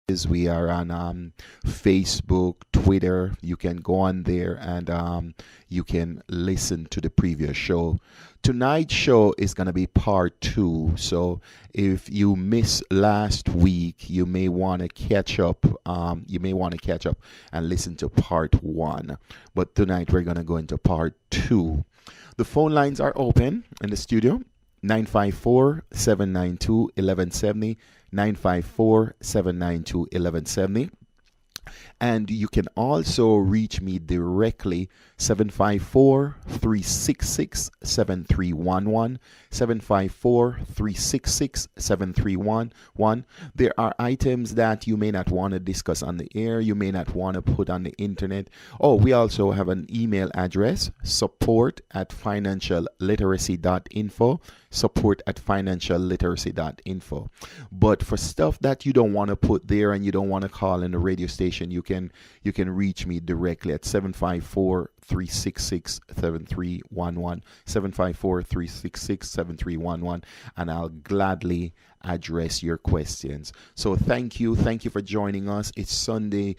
We are on Facebook, Twitter. You can go on there and you can listen to the previous show. Tonight's show is going to be part two. So if you missed last week, you may want to catch up. And listen to part one. But tonight we're going to go into part two. The phone lines are open in the studio. 954-792-1170, 954-792-1170. And you can also reach me directly, 754-366-7311, 754-366-7311. There are items that you may not want to discuss on the air, you may not want to put on the internet. Oh, we also have an email address, support@financialliteracy.info, support@financialliteracy.info. But for stuff that you don't want to put there and you don't want to call in the radio station, you can reach me directly at 754-366-7311, 754-366-7311, and I'll gladly address your questions. So thank you for joining us. It's Sunday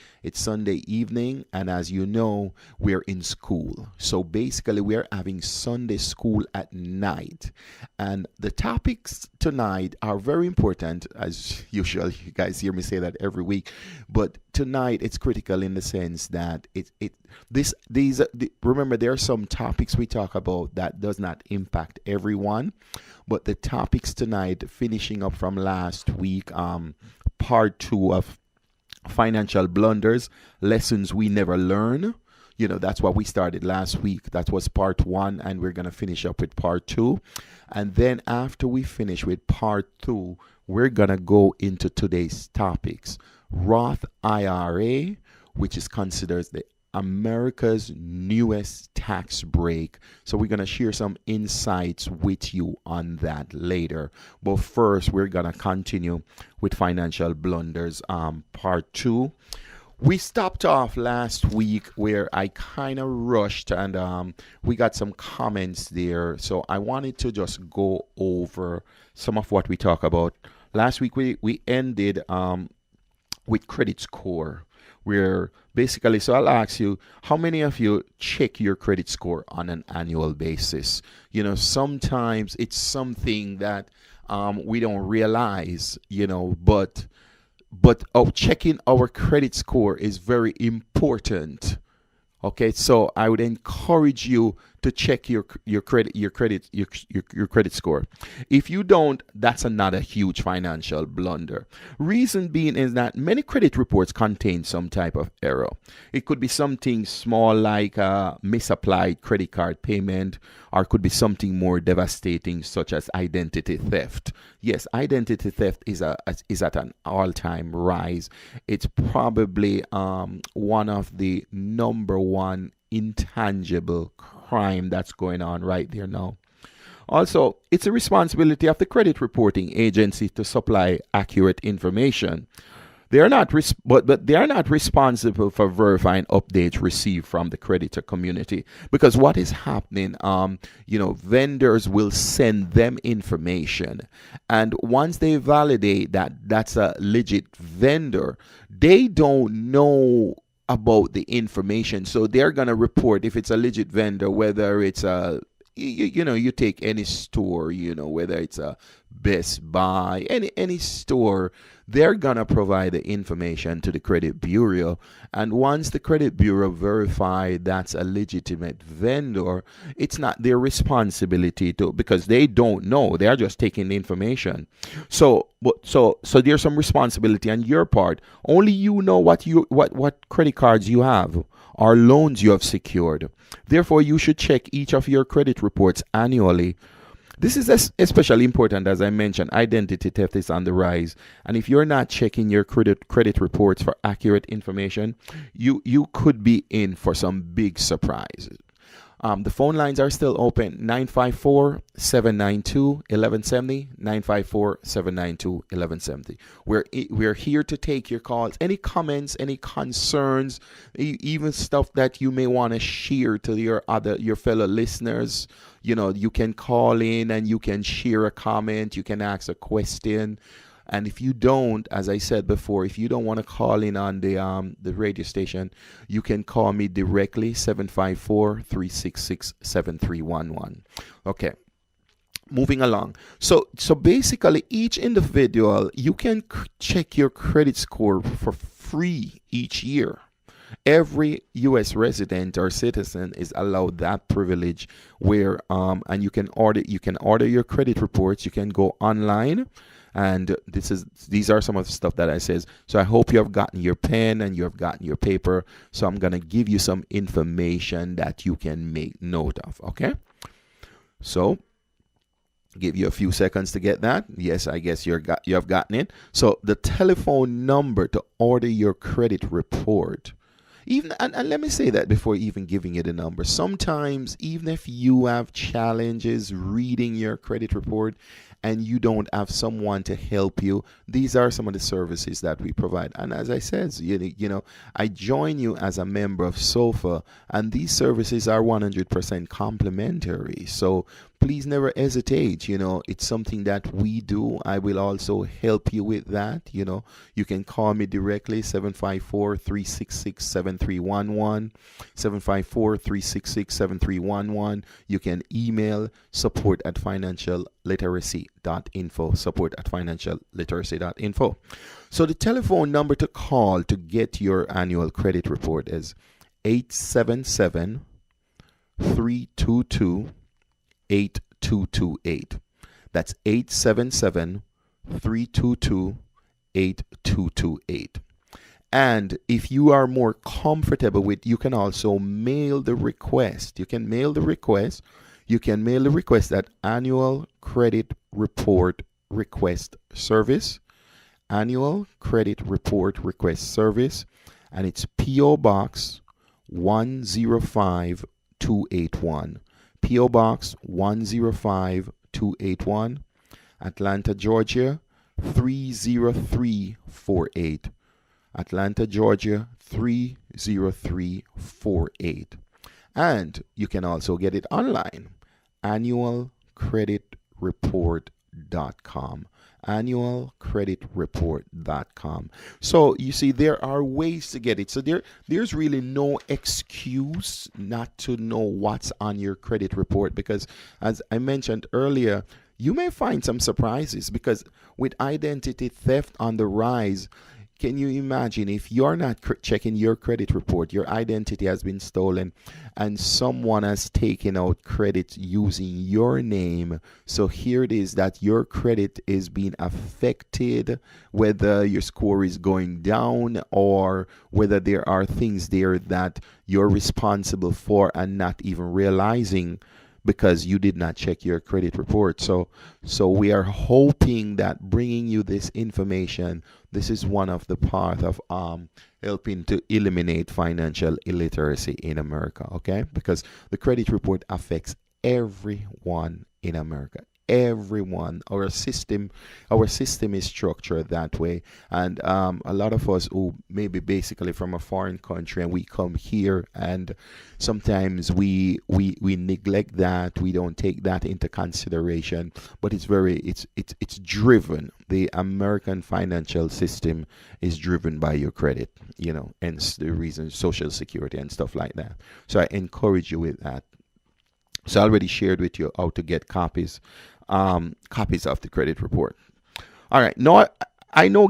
evening, and as you know, we're in school. So basically we're having Sunday school at night, and the topics tonight are very important. As usual, you guys hear me say that every week, but tonight it's critical in the sense that remember, there are some topics we talk about that does not impact everyone, but the topics tonight, finishing up from last week, part two of financial blunders, lessons we never learn. That's what we started last week. That was part one, and we're going to finish up with part two. And then after we finish with part two, we're going to go into today's topics. Roth IRA, which is considered the America's newest tax break. So we're going to share some insights with you on that later. But first, we're going to continue with financial blunders, part two. We stopped off last week where I kind of rushed, and we got some comments there. So I wanted to just go over some of what we talked about. Last week we ended with credit score, where basically, so I'll ask you, how many of you check your credit score on an annual basis? Sometimes it's something that we don't realize, but checking our credit score is very important. Okay, so I would encourage you to check your credit score. If you don't, that's another huge financial blunder. Reason being is that many credit reports contain some type of error. It could be something small like a misapplied credit card payment, or it could be something more devastating such as identity theft. Yes, identity theft is at an all-time rise. It's probably one of the number one intangible crime that's going on right there now. Also, it's a responsibility of the credit reporting agency to supply accurate information. They are not but they are not responsible for verifying updates received from the creditor community, because what is happening, vendors will send them information, and once they validate that that's a legit vendor, they don't know about the information, so they're going to report if it's a legit vendor, whether it's a you take any store, whether it's a Best Buy, any store, they're going to provide the information to the credit bureau. And once the credit bureau verify that's a legitimate vendor, it's not their responsibility to, because they don't know, they are just taking the information. So there's some responsibility on your part. Only you know what credit cards you have or loans you have secured. Therefore, you should check each of your credit reports annually. This is especially important, as I mentioned. Identity theft is on the rise, and if you're not checking your credit reports for accurate information, you could be in for some big surprises. The phone lines are still open, 954-792-1170, 954-792-1170. We're here to take your calls. Any comments, any concerns, even stuff that you may want to share to your fellow listeners. You can call in and you can share a comment, you can ask a question. And if you don't, as I said before, if you don't want to call in on the radio station, you can call me directly, 754-366-7311. Okay. Moving along. So basically each individual, you can check your credit score for free each year. Every U.S. resident or citizen is allowed that privilege where and you can order your credit reports. You can go online, and these are some of the stuff that I says. So I hope you have gotten your pen and you have gotten your paper. So I'm gonna give you some information that you can make note of. Okay. So give you a few seconds to get that. Yes, I guess you have gotten it. So the telephone number to order your credit report. Even and let me say that before even giving you the number. Sometimes even if you have challenges reading your credit report and you don't have someone to help you, these are some of the services that we provide. And as I said, you know, I join you as a member of SOFA, and these services are 100% complimentary. So please never hesitate. You know, it's something that we do. I will also help you with that. You know, you can call me directly, 754-366-7311, 754-366-7311. You can email support@financialliteracy.info, support@financialliteracy.info. So the telephone number to call to get your annual credit report is 877-322-8228. That's 877-322-8228. And if you are more comfortable with, you can also mail the request. You can mail the request at Annual Credit Report Request Service. Annual Credit Report Request Service. And it's P.O. Box 105281. P.O. Box 105281, Atlanta, Georgia 30348. Atlanta, Georgia 30348. And you can also get it online, annualcreditreport.com. annualcreditreport.com. So you see, there are ways to get it. So there's really no excuse not to know what's on your credit report, because as I mentioned earlier, you may find some surprises, because with identity theft on the rise, can you imagine if you're not checking your credit report, your identity has been stolen and someone has taken out credit using your name? So here it is that your credit is being affected, whether your score is going down or whether there are things there that you're responsible for and not even realizing, because you did not check your credit report. So we are hoping that bringing you this information, this is one of the part of helping to eliminate financial illiteracy in America, okay? Because the credit report affects everyone in America. Everyone. Our system is structured that way, and a lot of us who maybe basically from a foreign country, and we come here, and sometimes we neglect that, we don't take that into consideration. But it's driven. The American financial system is driven by your credit, you know, and the reason Social Security and stuff like that. So I encourage you with that. So I already shared with you how to get copies of the credit report. All right. Now I know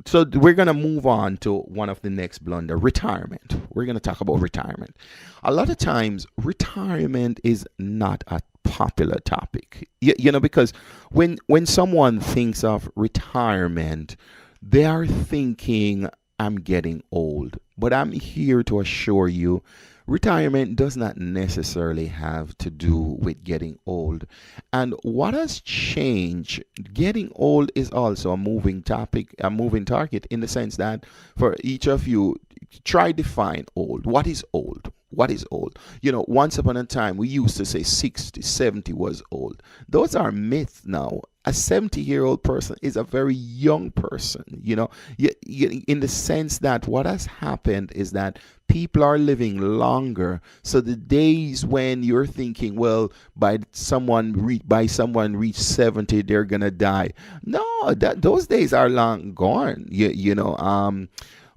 so we're going to move on to one of the next blunder, retirement. We're going to talk about retirement. A lot of times retirement is not a popular topic, you know, because when someone thinks of retirement, they are thinking, I'm getting old. But I'm here to assure you, retirement does not necessarily have to do with getting old. And what has changed, getting old is also a moving topic, a moving target, in the sense that for each of you, try define old. What is old? What is old? Once upon a time, we used to say 60, 70 was old. Those are myths now. A 70-year-old person is a very young person, in the sense that what has happened is that people are living longer. So the days when you're thinking, well, by someone reach 70, they're gonna die. No, those days are long gone.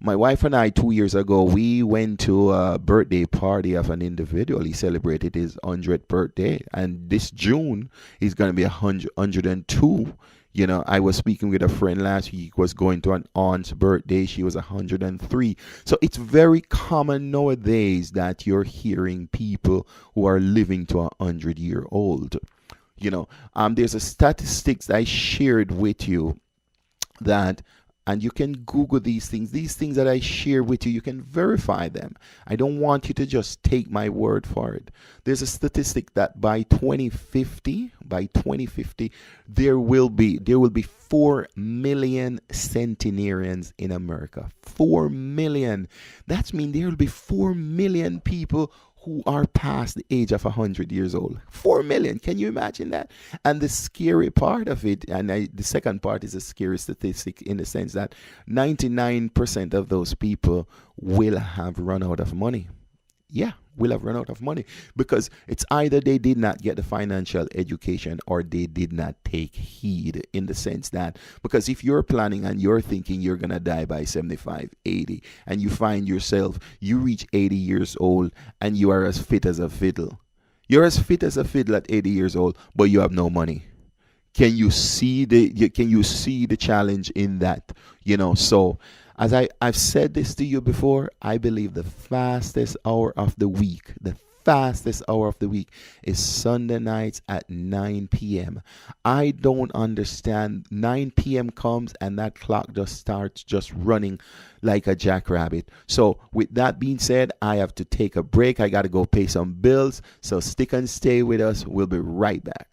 My wife and I, 2 years ago, we went to a birthday party of an individual. He celebrated his 100th birthday. And this June, he's going to be 102. I was speaking with a friend last week, was going to an aunt's birthday. She was 103. So it's very common nowadays that you're hearing people who are living to 100-year-old. There's a statistics I shared with you that, and you can Google these things that I share with you. You can verify them. I don't want you to just take my word for it. There's a statistic that by 2050, there will be 4 million centenarians in America. 4 million. That means there will be 4 million people who are past the age of 100 years old. 4 million. Can you imagine that? And the scary part of it, the second part is a scary statistic in the sense that 99% of those people will have run out of money. Yeah, will have run out of money because it's either they did not get the financial education or they did not take heed, in the sense that, because if you're planning and you're thinking you're going to die by 75, 80, and you find yourself, you reach 80 years old and you are as fit as a fiddle. You're as fit as a fiddle at 80 years old, but you have no money. Can you see the challenge in that? So as I've said this to you before, I believe the fastest hour of the week is Sunday nights at 9 p.m. I don't understand. 9 p.m. comes and that clock just starts just running like a jackrabbit. So with that being said, I have to take a break. I got to go pay some bills. So stick and stay with us. We'll be right back.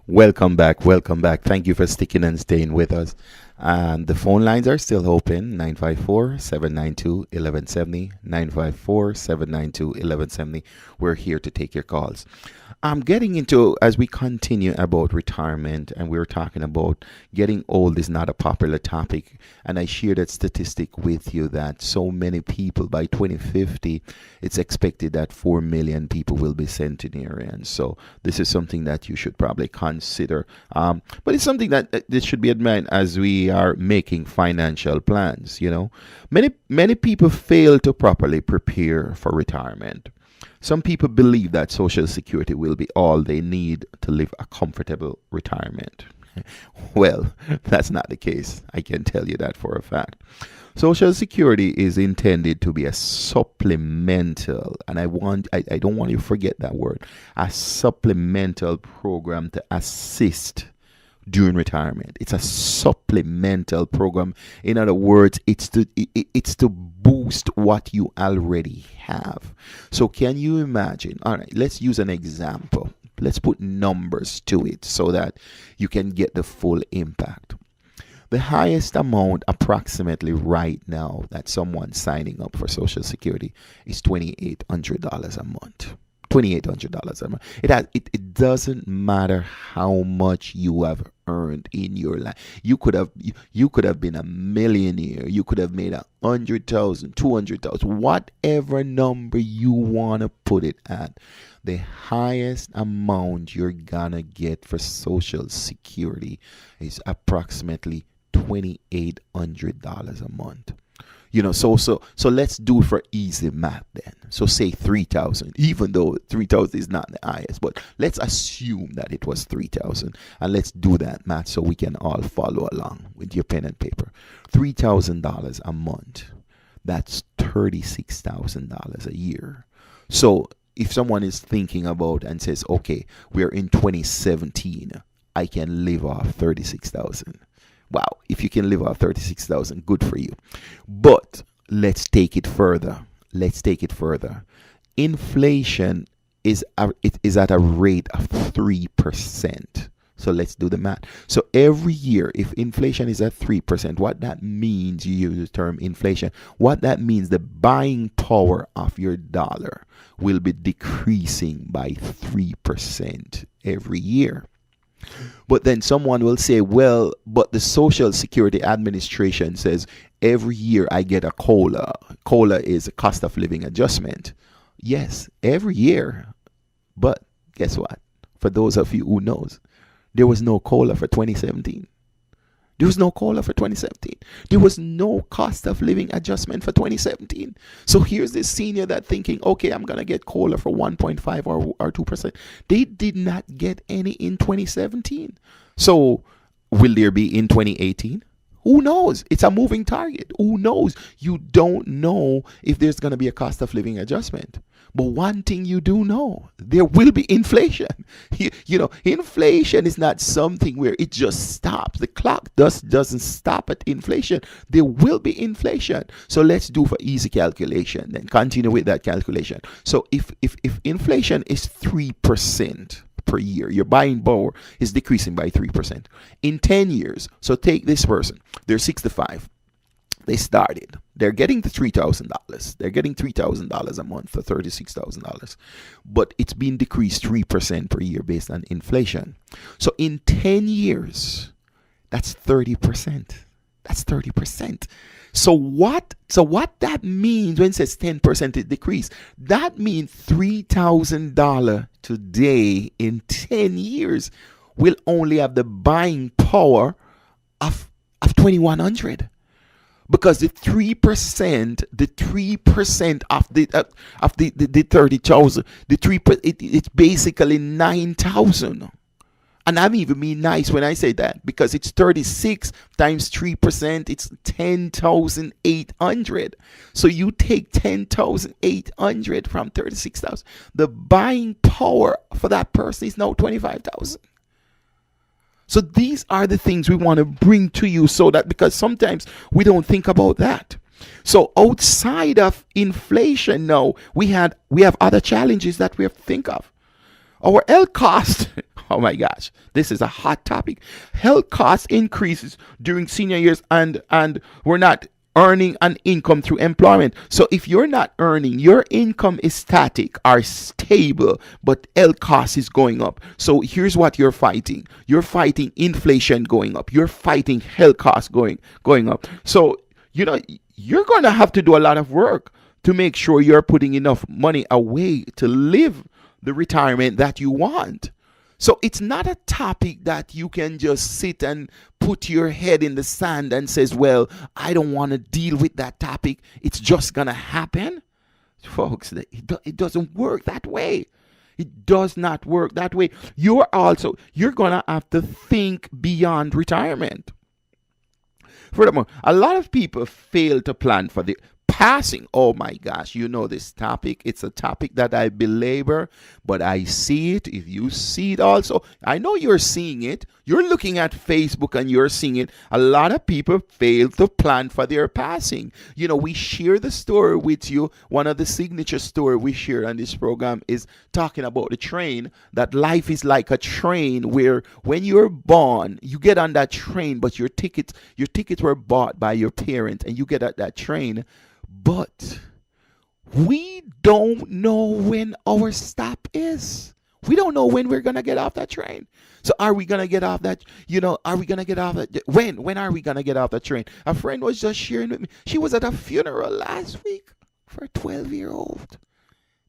Welcome back. Thank you for sticking and staying with us. And the phone lines are still open, 954-792-1170, 954-792-1170. We're here to take your calls. I'm getting into, as we continue about retirement, and we were talking about getting old is not a popular topic. And I shared that statistic with you that so many people by 2050, it's expected that 4 million people will be centenarians. So this is something that you should probably consider. But it's something that this should be admired as we are making financial plans. Many people fail to properly prepare for retirement. Some people believe that Social Security will be all they need to live a comfortable retirement. Well, that's not the case. I can tell you that for a fact. Social Security is intended to be a supplemental, and I don't want you to forget that word, a supplemental program to assist during retirement. It's a supplemental program. In other words, it's to boost what you already have. So can you imagine? All right, let's use an example. Let's put numbers to it so that you can get the full impact. The highest amount approximately right now that someone's signing up for Social Security is $2,800 a month. $2,800 a month. It doesn't matter how much you have earned in your life. You could have been a millionaire. You could have made 100,000, 200,000, whatever number you want to put it at. The highest amount you're gonna get for Social Security is approximately $2,800 a month. So let's do it for easy math then. So say 3,000, even though 3,000 is not the highest, but let's assume that it was 3,000, and let's do that math so we can all follow along with your pen and paper. $3,000 a month, that's $36,000 a year. So if someone is thinking about and says, okay, we're in 2017, I can live off 36,000. Wow, if you can live off 36,000, good for you. But let's take it further. Inflation is at a rate of 3%. So let's do the math. So every year, if inflation is at 3%, what that means, you use the term inflation, what that means, the buying power of your dollar will be decreasing by 3% every year. But then someone will say, well, but the Social Security Administration says every year I get a COLA. COLA is a cost of living adjustment. Yes, every year. But guess what? For those of you who knows, there was no COLA for 2017. There was no COLA for 2017. There was no cost of living adjustment for 2017. So here's this senior that thinking, okay, I'm going to get COLA for 1.5 or 2%. They did not get any in 2017. So will there be in 2018? Who knows? It's a moving target. Who knows? You don't know if there's going to be a cost of living adjustment. But one thing you do know, there will be inflation. You know, inflation is not something where it just stops. The clock doesn't stop at inflation. There will be inflation. So let's do for easy calculation. Then continue with that calculation. So if inflation is 3% per year, your buying power is decreasing by 3%. In 10 years, so take this person, they're 65. They started. They're getting the $3,000. They're getting $3,000 a month for $36,000. But it's been decreased 3% per year based on inflation. So in 10 years, that's 30%. That's 30%. So what that means when it says 10% it decrease, that means $3,000 today in 10 years will only have the buying power of $2,100. Because the 3% of the 30,000, it's basically 9,000. And I'm even being nice when I say that, because it's 36 times 3%, it's 10,800. So you take 10,800 from 36,000. The buying power for that person is now 25,000. So these are the things we want to bring to you, so that, because sometimes we don't think about that. So outside of inflation now, we have other challenges that we have to think of. Our health cost, oh my gosh, this is a hot topic. Health cost increases during senior years, and we're not earning an income through employment. So if you're not earning, your income is static or stable, but health cost is going up. So here's what you're fighting. You're fighting inflation going up. You're fighting health costs going up. So, you know, you're going to have to do a lot of work to make sure you're putting enough money away to live the retirement that you want. So it's not a topic that you can just sit and put your head in the sand and says, well, I don't want to deal with that topic. It's just going to happen. Folks, it doesn't work that way. It does not work that way. You're going to have to think beyond retirement. Furthermore, a lot of people fail to plan for the passing. Oh my gosh, you know this topic. It's a topic that I belabor, but I see it. If you see it also, I know you're seeing it. You're looking at Facebook and you're seeing it. A lot of people fail to plan for their passing. You know, we share the story with you. One of the signature story we share on this program is talking about the train, that life is like a train where when you're born, you get on that train, but your tickets were bought by your parents and you get at that train. But we don't know when our stop is. We don't know when we're going to get off that train. So are we going to get off that, are we going to get off that? When are we going to get off the train? A friend was just sharing with me. She was at a funeral last week for a 12-year-old.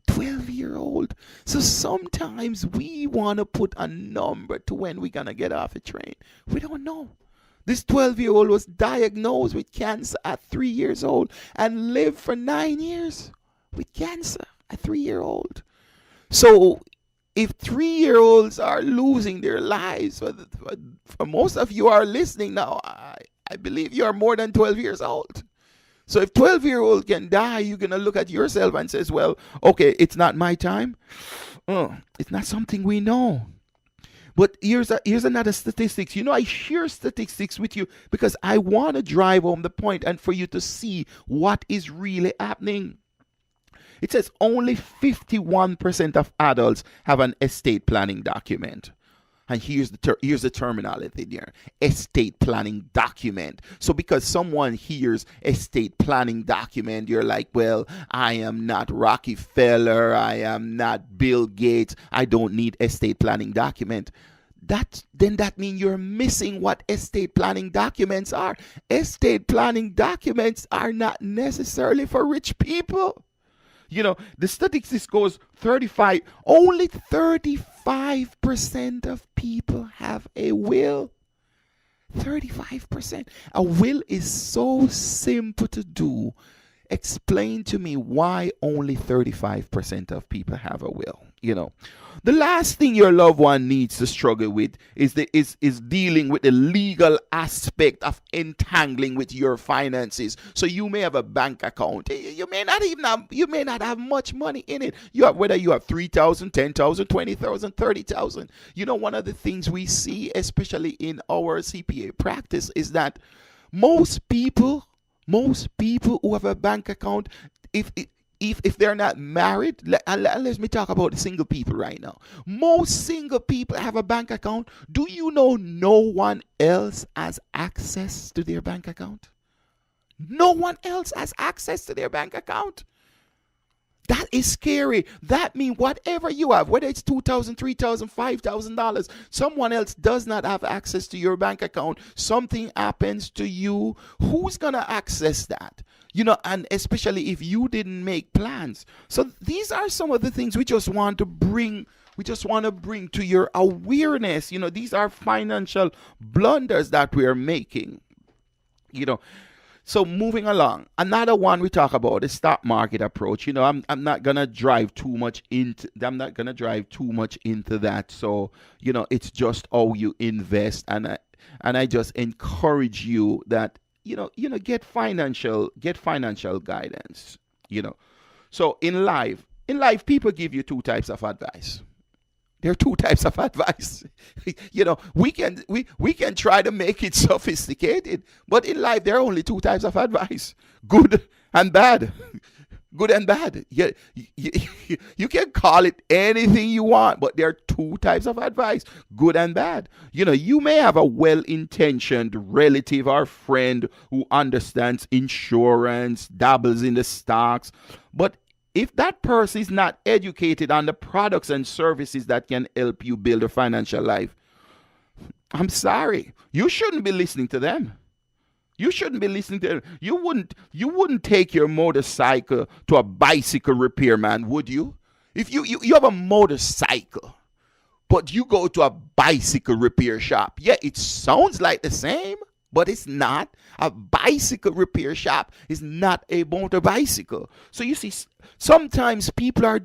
12-year-old. So sometimes we want to put a number to when we're going to get off the train. We don't know. This 12-year-old was diagnosed with cancer at 3 years old and lived for 9 years with cancer at 3-year-old. So if 3-year-olds are losing their lives, for most of you are listening now, I believe you are more than 12 years old. So if 12-year-old can die, you're going to look at yourself and says, well, okay, it's not my time. It's not something we know. But here's another statistics. I share statistics with you because I want to drive home the point and for you to see what is really happening. It says only 51% of adults have an estate planning document. And here's the terminology there: estate planning document. So because someone hears estate planning document, you're like, well, I am not Rockefeller, I am not Bill Gates, I don't need estate planning document. That means you're missing what estate planning documents are. Estate planning documents are not necessarily for rich people. The statistics goes only 35% of people have a will. 35%. A will is so simple to do. Explain to me why only 35% of people have a will. The last thing your loved one needs to struggle with is dealing with the legal aspect of entangling with your finances. So you may have a bank account. You may not have much money in it. Whether you have 3,000, 10,000, 20,000, 30,000. One of the things we see, especially in our CPA practice, is that most people who have a bank account, if they're not married, let me talk about the single people right now. Most single people have a bank account. Do you know no one else has access to their bank account? No one else has access to their bank account. That is scary. That means whatever you have, whether it's $2,000, $3,000, $5,000, someone else does not have access to your bank account. Something happens to you. Who's going to access that? And especially if you didn't make plans. So these are some of the things we just want to bring to your awareness. These are financial blunders that we're making. So moving along, another one we talk about is stock market approach. I'm not gonna drive too much into that. So it's just how you invest, and I just encourage you that get financial guidance. So in life, people give you two types of advice. There are two types of advice. We can try to make it sophisticated, but in life there are only two types of advice: good and bad. Good and bad. You can call it anything you want, but there are two types of advice: good and bad. You may have a well-intentioned relative or friend who understands insurance, dabbles in the stocks, but if that person is not educated on the products and services that can help you build a financial life, I'm sorry, you shouldn't be listening to them. You shouldn't be listening to them. You wouldn't take your motorcycle to a bicycle repairman, would you? If you have a motorcycle, but you go to a bicycle repair shop, yeah, it sounds like the same, but it's not. A bicycle repair shop is not a motor bicycle. So you see, sometimes people are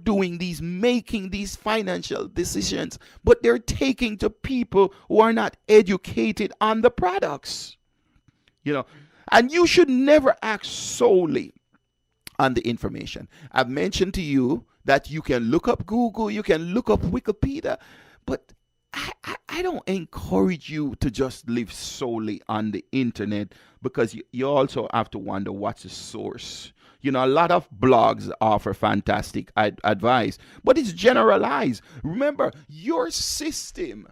making these financial decisions, but they're taking to people who are not educated on the products. And you should never act solely on the information. I've mentioned to you that you can look up Google, you can look up Wikipedia, but I don't encourage you to just live solely on the internet, because you also have to wonder what's the source. A lot of blogs offer fantastic advice, but it's generalized. Remember, your system,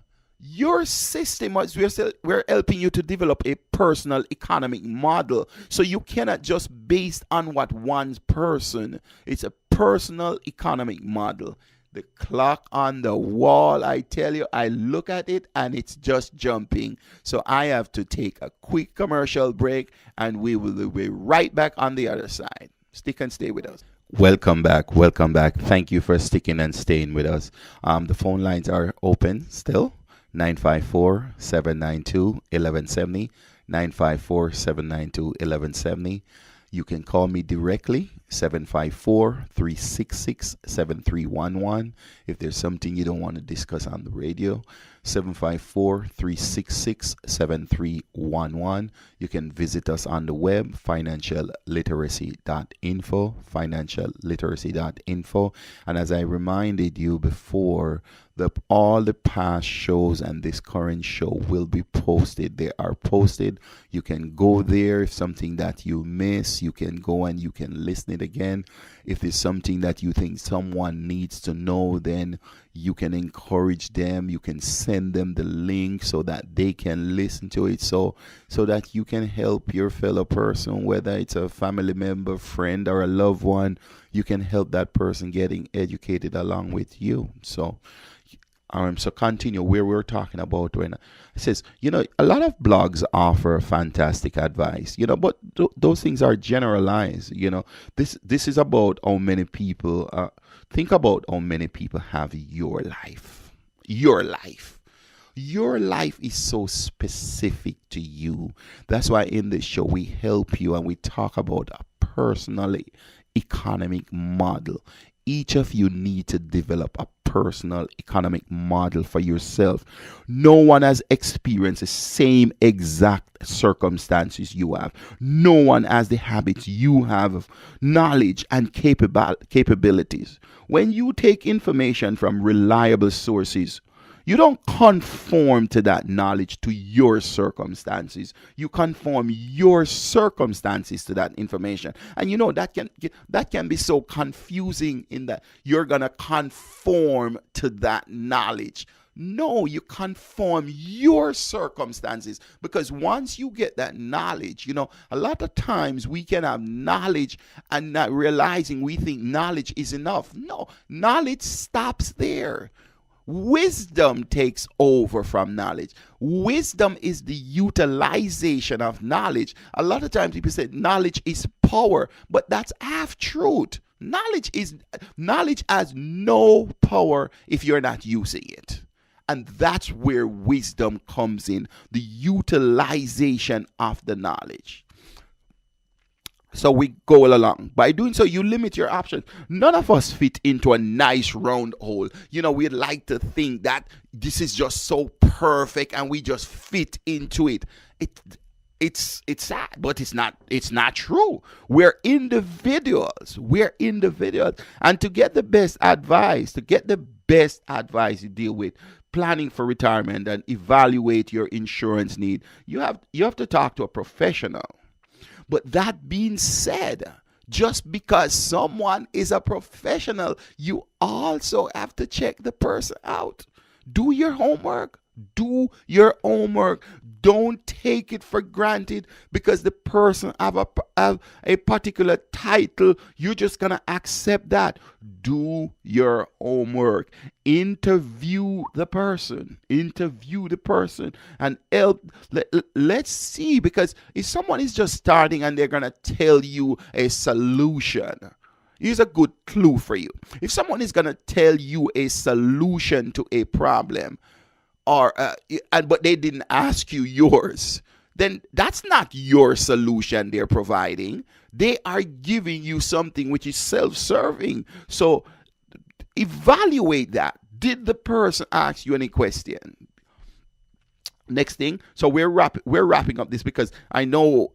as we're helping you to develop a personal economic model. So you cannot just based on what one person. It's a personal economic model. The clock on the wall, I tell you, I look at it and it's just jumping. So I have to take a quick commercial break, and we will be right back on the other side. Stick and stay with us. Welcome back. Thank you for sticking and staying with us. The phone lines are open still. 954-792-1170. 954-792-1170. You can call me directly, 754-366-7311. If there's something you don't want to discuss on the radio, 754-366-7311. You can visit us on the web, financialliteracy.info, financialliteracy.info. And as I reminded you before, all the past shows and this current show will be posted. They are posted. You can go there. If something that you miss, you can go and you can listen it again. If there's something that you think someone needs to know, then You can encourage them. You can send them the link so that they can listen to it. So that you can help your fellow person, whether it's a family member, friend, or a loved one. You can help that person getting educated along with you. So continue where we're talking about when it says, a lot of blogs offer fantastic advice, but those things are generalized. This is about how many people, think about how many people have your life. Your life is so specific to you. That's why in this show we help you and we talk about a personal economic model. Each of you need to develop a personal economic model for yourself. No one has experienced the same exact circumstances you have. No one has the habits you have of knowledge and capabilities. When you take information from reliable sources, you don't conform to that knowledge to your circumstances. You conform your circumstances to that information. And that can be so confusing in that you're going to conform to that knowledge. No, you conform your circumstances, because once you get that knowledge, a lot of times we can have knowledge and not realizing we think knowledge is enough. No, knowledge stops there. Wisdom takes over from knowledge. Wisdom is the utilization of knowledge. A lot of times people say knowledge is power, but that's half truth. Knowledge has no power if you're not using it. And that's where wisdom comes in, the utilization of the knowledge. So we go along. By doing so, you limit your options. None of us fit into a nice round hole. We'd like to think that this is just so perfect and we just fit into it. It's sad, but it's not true. We're individuals. And to get the best advice, you deal with planning for retirement and evaluate your insurance need, you have to talk to a professional. But that being said, just because someone is a professional, you also have to check the person out. Do your homework. Don't take it for granted because the person have a particular title. You're just going to accept that. Do your homework. Interview the person. And let's see, because if someone is just starting and they're going to tell you a solution, here's a good clue for you. If someone is going to tell you a solution to a problem, but they didn't ask you yours, then that's not your solution they're providing. They are giving you something which is self-serving. So evaluate that. Did the person ask you any question? Next thing, so we're wrapping up this because I know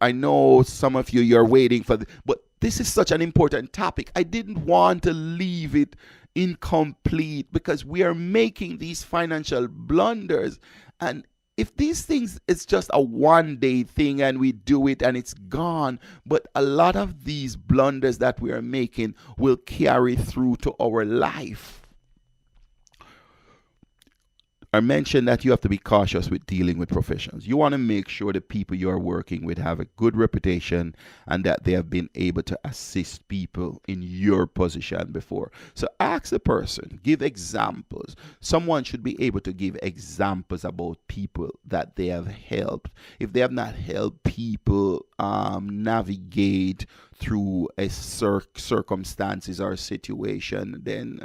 some of you're waiting for but this is such an important topic. I didn't want to leave it incomplete because we are making these financial blunders, and if these things, it's just a one-day thing and we do it and it's gone, but a lot of these blunders that we are making will carry through to our life. I mentioned that you have to be cautious with dealing with professionals. You want to make sure the people you are working with have a good reputation and that they have been able to assist people in your position before. So ask the person, give examples. Someone should be able to give examples about people that they have helped. If they have not helped people navigate through a circumstances or situation, then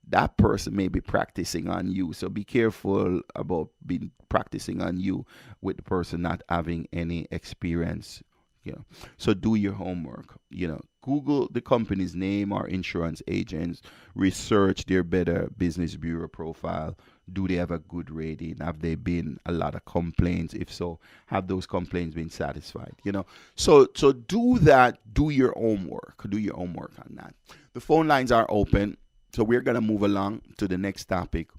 that person may be practicing on you. So be careful about being practicing on you with the person not having any experience. So do your homework. Google the company's name or insurance agents, research their Better Business Bureau profile. Do they have a good rating? Have there been a lot of complaints? If so, have those complaints been satisfied? So do that. Do your homework. Do your homework on that. The phone lines are open. So we're going to move along to the next topic,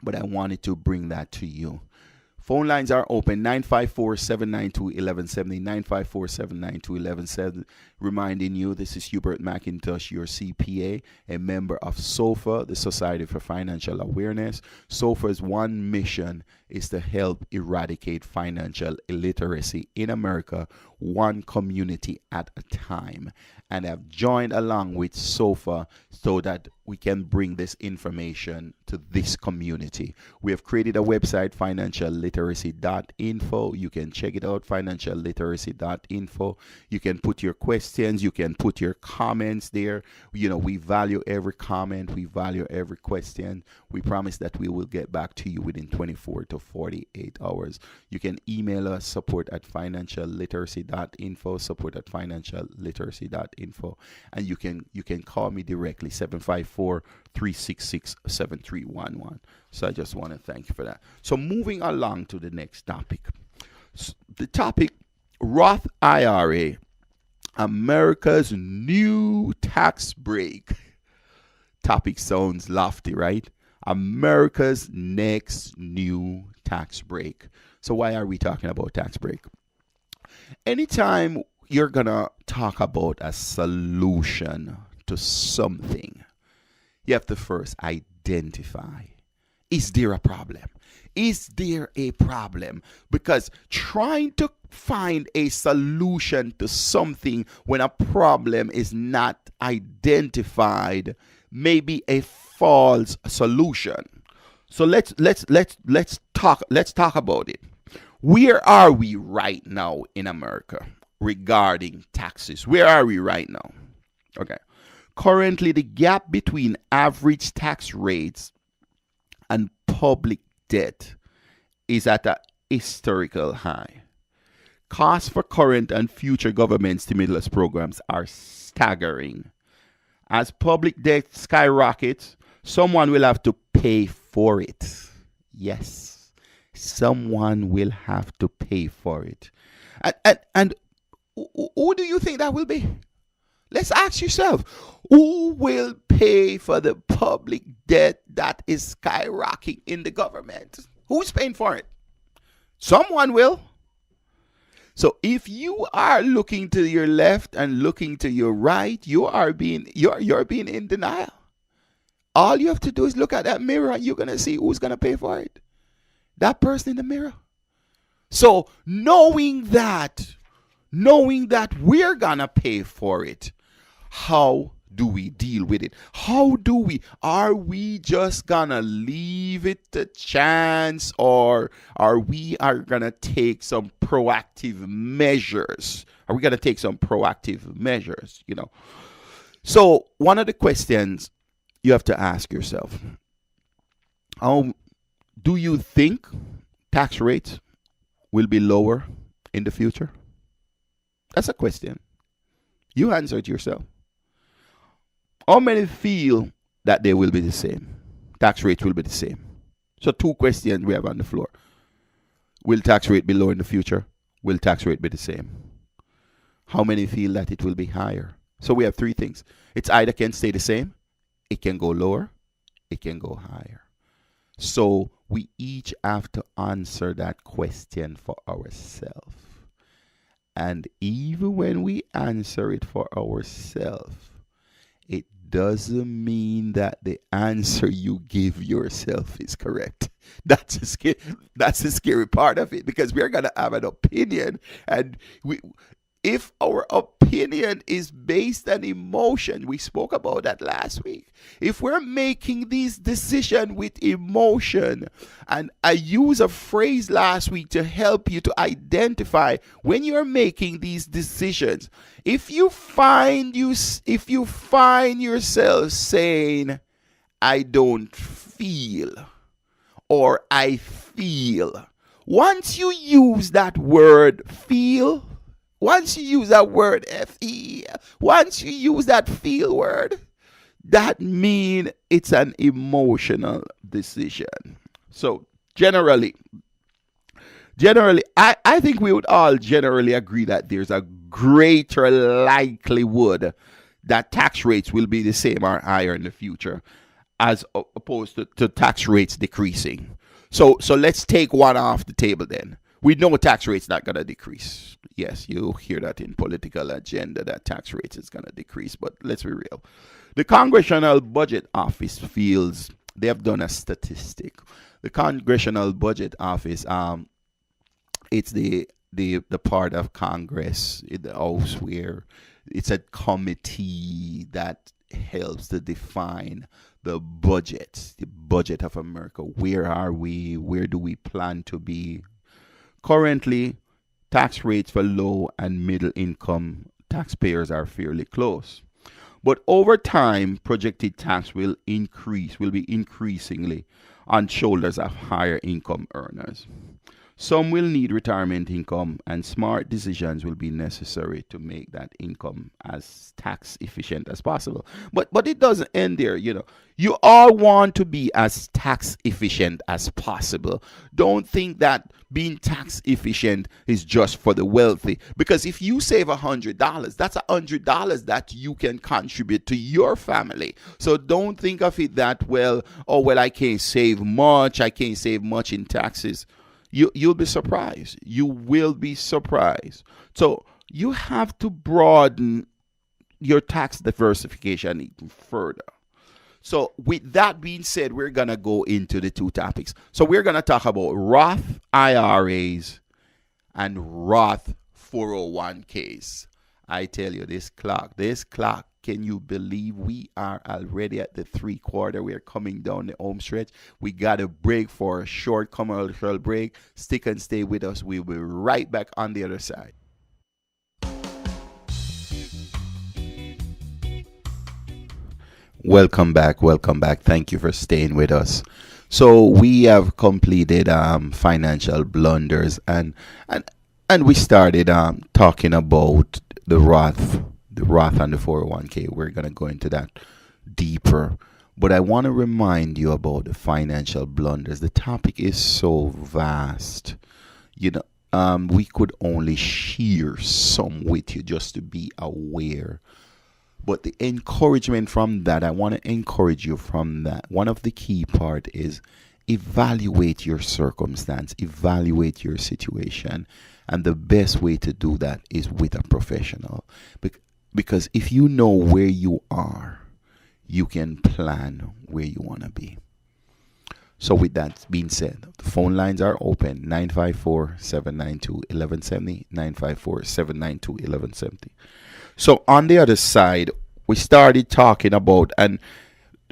but I wanted to bring that to you. Phone lines are open 954-792-1170, 954-792-1170. Reminding you, this is Hubert McIntosh, your CPA, a member of SOFA, the Society for Financial Awareness. SOFA's one mission is to help eradicate financial illiteracy in America, one community at a time. And I've joined along with SOFA so that we can bring this information to this community. We have created a website, financialliteracy.info. You can check it out, financialliteracy.info. You can put your questions, you can put your comments there. You know, we value every comment, we value every question. We promise that we will get back to you within 24 to 48 hours. You can email us, support@financialliteracy.info, support@financialliteracy.info, and you can call me directly, 754-366-7311. So I just want to thank you for that. So moving along to the next topic. The topic, Roth IRA, America's new tax break. Topic sounds lofty, right? America's next new tax break. So why are we talking about tax break? Anytime you're going to talk about a solution to something, you have to first identify, is there a problem? Is there a problem? Because trying to find a solution to something when a problem is not identified may be a false solution. So let's talk about it. Where are we right now in America regarding taxes? Where are we right now? Okay. Currently, the gap between average tax rates and public debt is at a historical high. Costs for current and future government stimulus programs are staggering. As public debt skyrockets, someone will have to pay for it. Yes, someone will have to pay for it. And who do you think that will be? Let's ask yourself, who will pay for the public debt that is skyrocketing in the government? Who's paying for it? Someone will. So if you are looking to your left and looking to your right, you're being in denial. All you have to do is look at that mirror and you're going to see who's going to pay for it. That person in the mirror. So knowing that we're going to pay for it, how do we deal with it? Are we just gonna leave it to chance, or are we gonna take some proactive measures? You know. So one of the questions you have to ask yourself, do you think tax rates will be lower in the future? That's a question. You answer it yourself. How many feel that they will be the same? Tax rates will be the same. So two questions we have on the floor. Will tax rate be lower in the future? Will tax rate be the same? How many feel that it will be higher? So we have three things. It's either can stay the same, it can go lower, it can go higher. So we each have to answer that question for ourselves. And even when we answer it for ourselves, it doesn't mean that the answer you give yourself is correct. That's the scary part of it, because we're going to have an opinion, and if our opinion is based on emotion, we spoke about that last week. If we're making these decisions with emotion, and I used a phrase last week to help you to identify when you're making these decisions. If you find yourself saying, I don't feel, or I feel, once you use that word feel, once you use that word F-E, once you use that feel word, that means it's an emotional decision. So generally, I think we would all generally agree that there's a greater likelihood that tax rates will be the same or higher in the future, as opposed to tax rates decreasing. So let's take one off the table then. We know tax rate's not going to decrease. Yes, you hear that in political agenda that tax rate is going to decrease, but let's be real. The Congressional Budget Office feels they have done a statistic. The Congressional Budget Office, it's the part of Congress in the House where it's a committee that helps to define the budget of America. Where are we? Where do we plan to be? Currently, tax rates for low and middle income taxpayers are fairly close. But over time, projected tax will be increasingly on shoulders of higher income earners. Some will need retirement income, and smart decisions will be necessary to make that income as tax efficient as possible. But it doesn't end there. You all want to be as tax efficient as possible. Don't think that being tax efficient is just for the wealthy. Because if you save $100, that's $100 that you can contribute to your family. So don't think of it that, I can't save much. I can't save much in taxes. You'll be surprised. You will be surprised. So you have to broaden your tax diversification even further. So with that being said, we're going to go into the two topics. So we're going to talk about Roth IRAs and Roth 401ks. I tell you, this clock, can you believe we are already at the 3/4? We are coming down the home stretch. We got a break for a short commercial break. Stick and stay with us. We'll be right back on the other side. Welcome back. Thank you for staying with us. So we have completed financial blunders and we started talking about the Roth and the 401k. We're going to go into that deeper. But I want to remind you about the financial blunders. The topic is so vast. We could only share some with you just to be aware. But the encouragement from that, I want to encourage you from that. One of the key part is evaluate your circumstance, evaluate your situation. And the best way to do that is with a professional. Because if you know where you are, you can plan where you want to be. So with that being said, the phone lines are open, 954-792-1170, 954-792-1170. So on the other side, we started talking about, and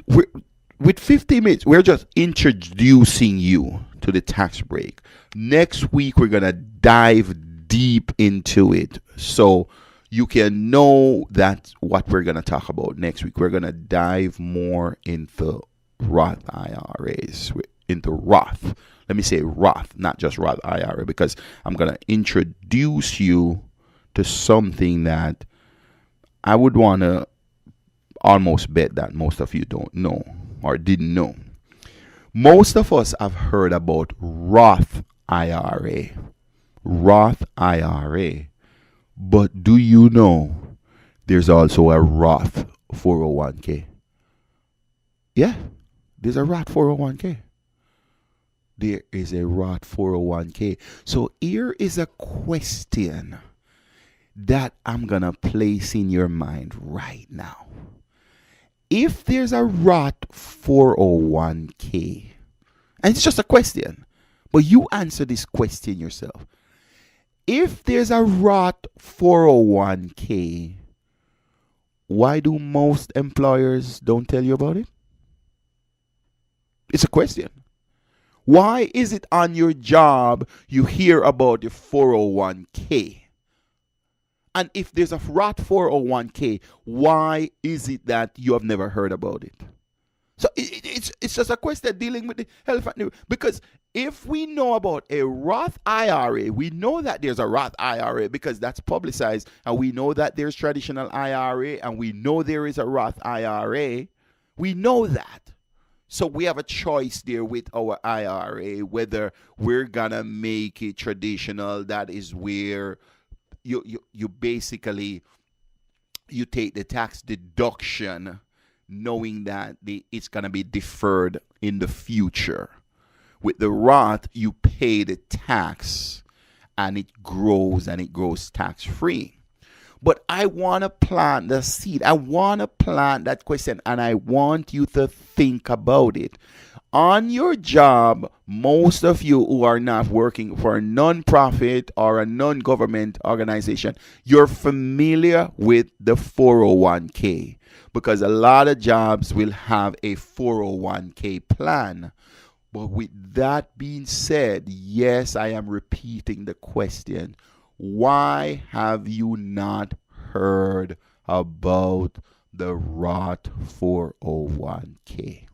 with 50 minutes, we're just introducing you to the tax break. Next week, we're going to dive deep into it. So you can know that what we're going to talk about next week. We're going to dive more into Roth IRAs, into Roth. Let me say Roth, not just Roth IRA, because I'm going to introduce you to something that I would want to almost bet that most of you don't know or didn't know. Most of us have heard about Roth IRA. Roth IRA. But do you know there's also a Roth 401k? Yeah, there's a Roth 401k. There is a Roth 401k. So here is a question that I'm going to place in your mind right now. If there's a Roth 401k, and it's just a question, but you answer this question yourself. If there's a Roth 401k, why do most employers don't tell you about it? It's a question. Why is it on your job you hear about the 401k? And if there's a Roth 401k, why is it that you have never heard about it? So it's just a question dealing with the elephant. Because if we know about a Roth IRA, we know that there's a Roth IRA because that's publicized, and we know that there's traditional IRA, and we know there is a Roth IRA. We know that. So we have a choice there with our IRA, whether we're gonna make it traditional. That is where you basically you take the tax deduction, knowing that it's gonna be deferred in the future. With the Roth, you pay the tax and it grows tax free. But I want to plant the seed. I want to plant that question, and I want you to think about it. On your job, most of you who are not working for a non-profit or a non-government organization, you're familiar with the 401k, because a lot of jobs will have a 401k plan. But with that being said, yes, I am repeating the question. Why have you not heard about the Roth 401k?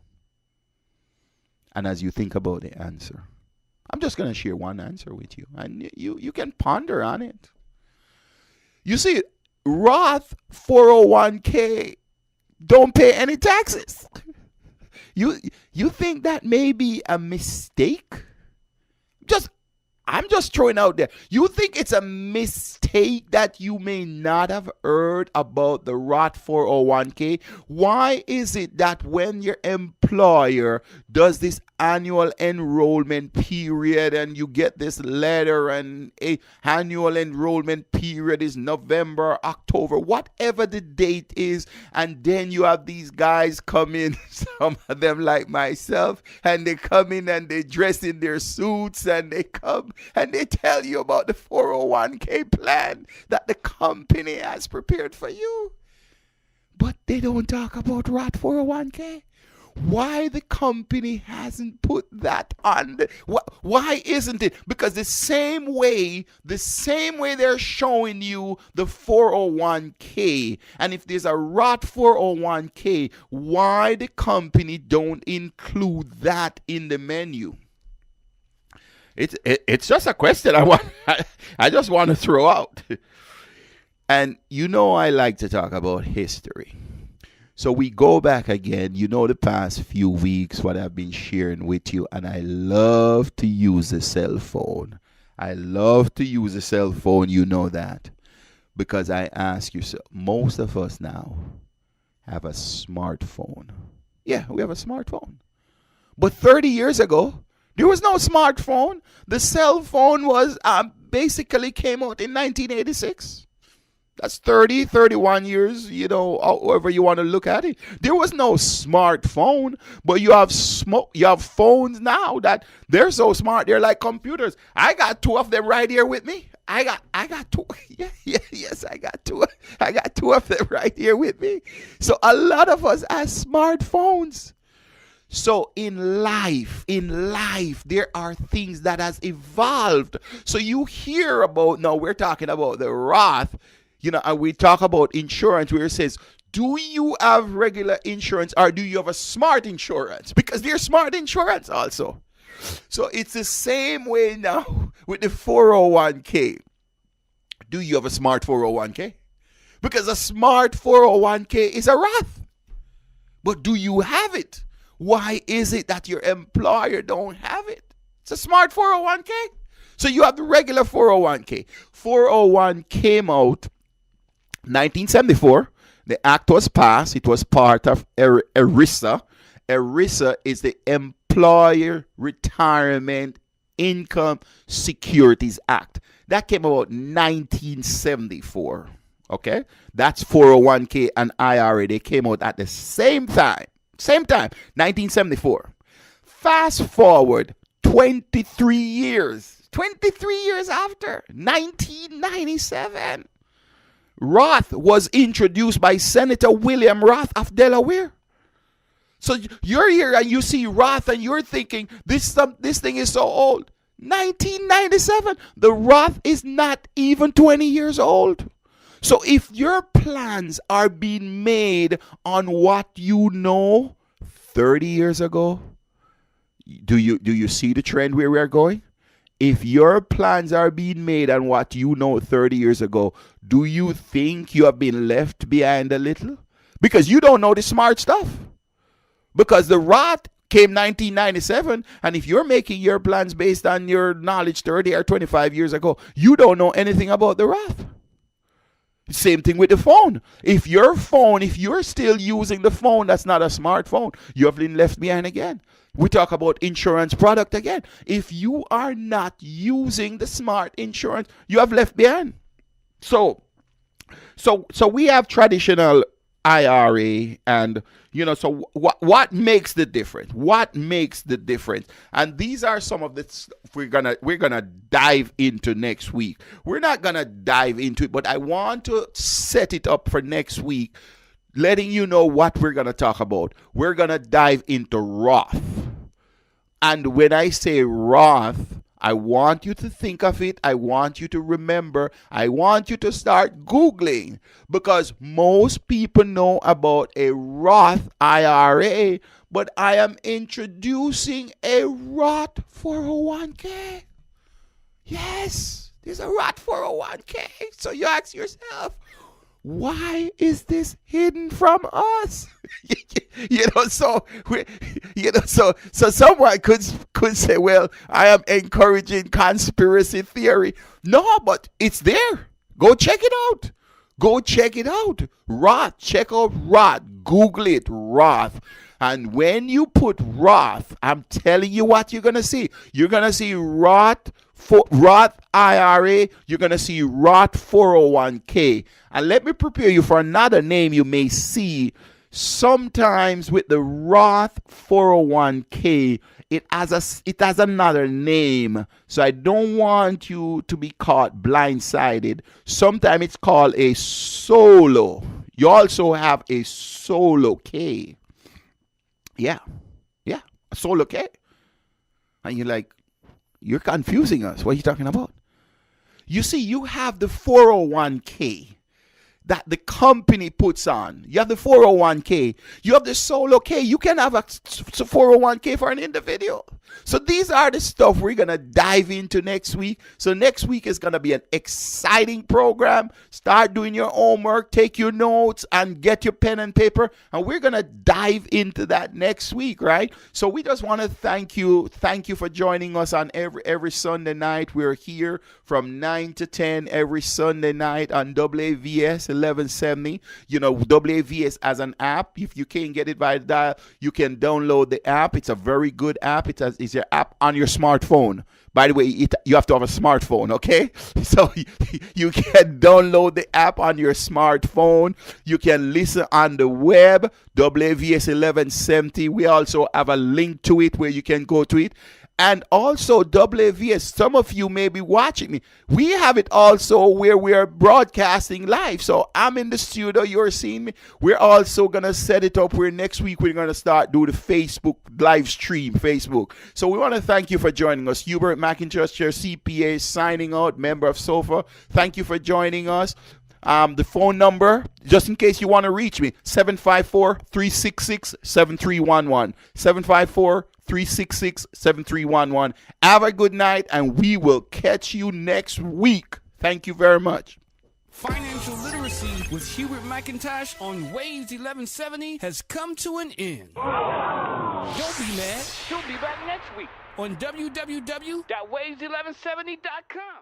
And as you think about the answer, I'm just going to share one answer with you, and you can ponder on it. You see, Roth 401k don't pay any taxes. You think that may be a mistake? I'm just throwing out there. You think it's a mistake that you may not have heard about the Roth 401k? Why is it that when your employer does this annual enrollment period and you get this letter, and a annual enrollment period is November, October, whatever the date is, and then you have these guys come in, some of them like myself, and they come in and they dress in their suits and they come and they tell you about the 401k plan that the company has prepared for you. But they don't talk about Roth 401k. Why the company hasn't put that on? Why isn't it? Because the same way they're showing you the 401k, and if there's a Roth 401k, why the company don't include that in the menu? It's just a question I just want to throw out. And I like to talk about history. So we go back again, the past few weeks, what I've been sharing with you, and I love to use a cell phone. I love to use a cell phone, that, because I ask you, so most of us now have a smartphone. Yeah, we have a smartphone. But 30 years ago, there was no smartphone. The cell phone was basically came out in 1986. That's 30, 31 years, however you want to look at it. There was no smartphone, but you have phones now that they're so smart, they're like computers. I got two of them right here with me. I got two. Yes, I got two. I got two of them right here with me. So a lot of us have smartphones. So in life, there are things that has evolved. So you hear about, now we're talking about the Roth, and we talk about insurance where it says, do you have regular insurance or do you have a smart insurance? Because there's smart insurance also. So it's the same way now with the 401k. Do you have a smart 401k? Because a smart 401k is a Roth. But do you have it? Why is it that your employer don't have it? It's a smart 401k. So you have the regular 401k. 401 came out 1974. The act was passed. It was part of ERISA. ERISA is the Employer Retirement Income Securities Act. That came about 1974. Okay? That's 401k and IRA. They came out at the same time. 1974. Fast forward 23 years. 23 years after, 1997. Roth was introduced by Senator William Roth of Delaware. So you're here and you see Roth and you're thinking, this thing is so old. 1997. The Roth is not even 20 years old. So if your plans are being made on what 30 years ago, do you see the trend where we are going? If your plans are being made on what 30 years ago, do you think you have been left behind a little? Because you don't know the smart stuff. Because the Roth came 1997, and if you're making your plans based on your knowledge 30 or 25 years ago, you don't know anything about the Roth. Same thing with the phone. If you're still using the phone that's not a smartphone, you have been left behind again. We talk about insurance product again. If you are not using the smart insurance, you have left behind. So we have traditional IRA, and so what makes the difference? What makes the difference? And these are some of the stuff we're gonna dive into next week. We're not gonna dive into it, but I want to set it up for next week, letting you know what we're gonna talk about. We're gonna dive into Roth. And when I say Roth, I want you to think of it. I want you to remember. I want you to start Googling, because most people know about a Roth IRA, but I am introducing a Roth 401k. Yes, there's a Roth 401k. So you ask yourself, why is this hidden from us? So someone could say, well, I am encouraging conspiracy theory. No, but it's there. Go check it out. Roth. Check out Roth. Google it, Roth. And when you put Roth, I'm telling you what you're going to see. You're going to see Roth IRA. You're going to see Roth 401k. And let me prepare you for another name you may see. Sometimes with the Roth 401k, it has another name. So I don't want you to be caught blindsided. Sometimes it's called a solo. You also have a solo K. Yeah, a solo K. And you're like, you're confusing us. What are you talking about? You see, you have the 401k that the company puts on. You have the 401k. You have the solo K. You can have a 401k for an individual. So these are the stuff we're going to dive into next week. So next week is going to be an exciting program. Start doing your homework, take your notes, and get your pen and paper. And we're going to dive into that next week, right? So we just want to thank you. Thank you for joining us on every Sunday night. We're here from 9 to 10 every Sunday night on WAVS 1170. WAVS as an app. If you can't get it by the dial, you can download the app. It's a very good app. It's your app on your smartphone. By the way, you have to have a smartphone, okay? So you can download the app on your smartphone. You can listen on the web, WAVS 1170. We also have a link to it where you can go to it. And also WVS, some of you may be watching me. We have it also where we are broadcasting live. So I'm in the studio, you're seeing me. We're also going to set it up where next week we're going to start do the Facebook live stream, Facebook. So we want to thank you for joining us. Hubert McIntosh, Chair CPA, signing out, member of SOFA. Thank you for joining us. The phone number, just in case you want to reach me, 754-366-7311. 754-366-7311. Have a good night, and we will catch you next week. Thank you very much. Financial literacy with Hubert McIntosh on Waves 1170 has come to an end. Don't be mad. He'll be back next week on www.waves1170.com.